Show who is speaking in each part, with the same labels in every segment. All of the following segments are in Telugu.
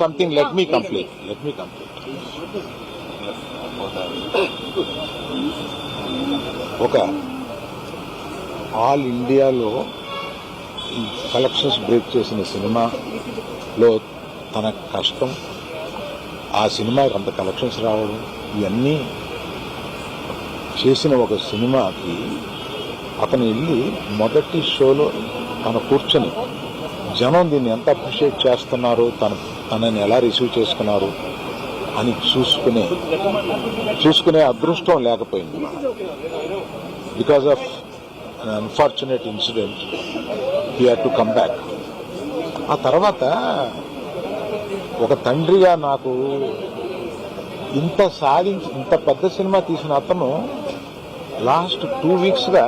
Speaker 1: something. Let me complete. ఒక ఆల్ ఇండియాలో కలెక్షన్స్ బ్రేక్ చేసిన సినిమాలో తన కష్టం, ఆ సినిమాకి అంత కలెక్షన్స్ రావడం, ఇవన్నీ చేసిన ఒక సినిమాకి అతను వెళ్ళి మొదటి షోలో తన కూర్చొని జనం దీన్ని ఎంత అప్రిషియేట్ చేస్తున్నారు, తనని ఎలా రిసీవ్ చేసుకున్నారు అని చూసుకునే అదృష్టం లేకపోయింది. Because of an unfortunate incident he had to come back. ఆ తర్వాత ఒక తండ్రిగా నాకు ఇంత పెద్ద సినిమా తీసిన అతను లాస్ట్ 2 వీక్స్గా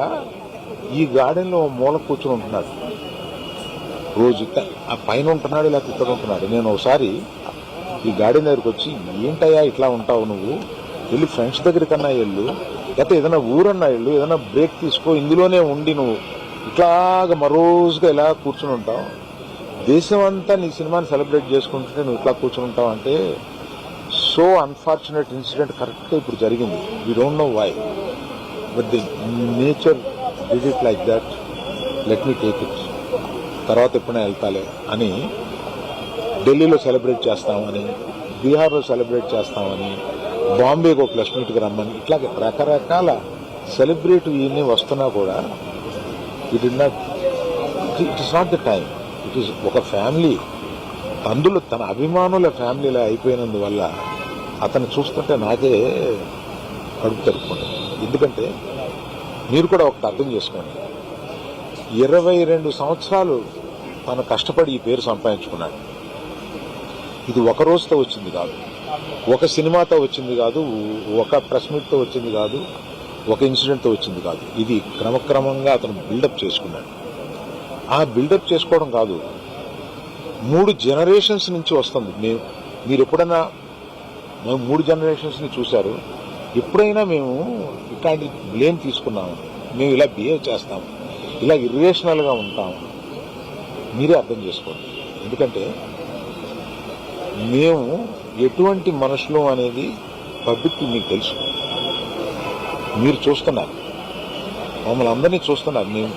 Speaker 1: ఈ గార్డెన్లో మూల కూర్చుని ఉంటున్నాడు. రోజు ఆ పైన ఉంటున్నాడు, లేకపోతే ఇక్కడ ఉంటున్నాడు. నేను ఒకసారి ఈ గార్డెన్ దగ్గరికి వచ్చి, ఏంటయ్యా ఇట్లా ఉంటావు నువ్వు, వెళ్ళి ఫ్రెండ్స్ దగ్గర కన్నా వెళ్ళు, లేకపోతే ఏదైనా ఊరన్నా వెళ్ళు, ఏదైనా బ్రేక్ తీసుకో, ఇందులోనే ఉండి నువ్వు ఇట్లాగా మరోజుగా ఇలా కూర్చుని ఉంటావు, దేశం అంతా నీ సినిమాని సెలబ్రేట్ చేసుకుంటుంటే నువ్వు ఇట్లా కూర్చుని ఉంటావు అంటే, సో అన్ఫార్చునేట్ ఇన్సిడెంట్ కరెక్ట్గా ఇప్పుడు జరిగింది. We don't know why, but the nature did it like that. Let me take it, తర్వాత ఎప్పుడైనా వెళ్తాలే అని ఢిల్లీలో సెలబ్రేట్ చేస్తామని, బీహార్లో సెలబ్రేట్ చేస్తామని, బాంబేకి ఒక ప్లస్ మీట్కి రమ్మని, ఇట్లా రకరకాల సెలబ్రేట్ ఇవన్నీ వస్తున్నా కూడా it is not the time. It is ఒక ఫ్యామిలీ, అందులో తన అభిమానుల ఫ్యామిలీలా అయిపోయినందువల్ల అతను చూస్తుంటే నాకే కడుపు తరుపుకుంటుంది. ఎందుకంటే మీరు కూడా ఒకటి అర్థం చేసుకోండి, 22 సంవత్సరాలు తను కష్టపడి ఈ పేరు సంపాదించుకున్నాడు. ఇది ఒక రోజుతో వచ్చింది కాదు, ఒక సినిమాతో వచ్చింది కాదు, ఒక ప్రెస్ మీట్తో వచ్చింది కాదు, ఒక ఇన్సిడెంట్తో వచ్చింది కాదు. ఇది క్రమక్రమంగా అతను బిల్డప్ చేసుకున్నాడు. ఆ బిల్డప్ చేసుకోవడం కాదు, 3 జనరేషన్స్ నుంచి వస్తుంది. మీరు ఎప్పుడైనా 3 జనరేషన్స్ని చూశారు, ఎప్పుడైనా మేము ఇట్లాంటి బ్లేమ్ తీసుకున్నాము, మేము ఇలా బిహేవ్ చేస్తాము, ఇలా ఇర్రేషనల్గా ఉంటాము, మీరే అర్థం చేసుకోండి. ఎందుకంటే మేము ఎటువంటి మనుషులు అనేది పబ్లిక్ మీకు తెలుసు, మీరు చూస్తున్నారు, మమ్మల్ని అందరినీ చూస్తున్నారు. మేము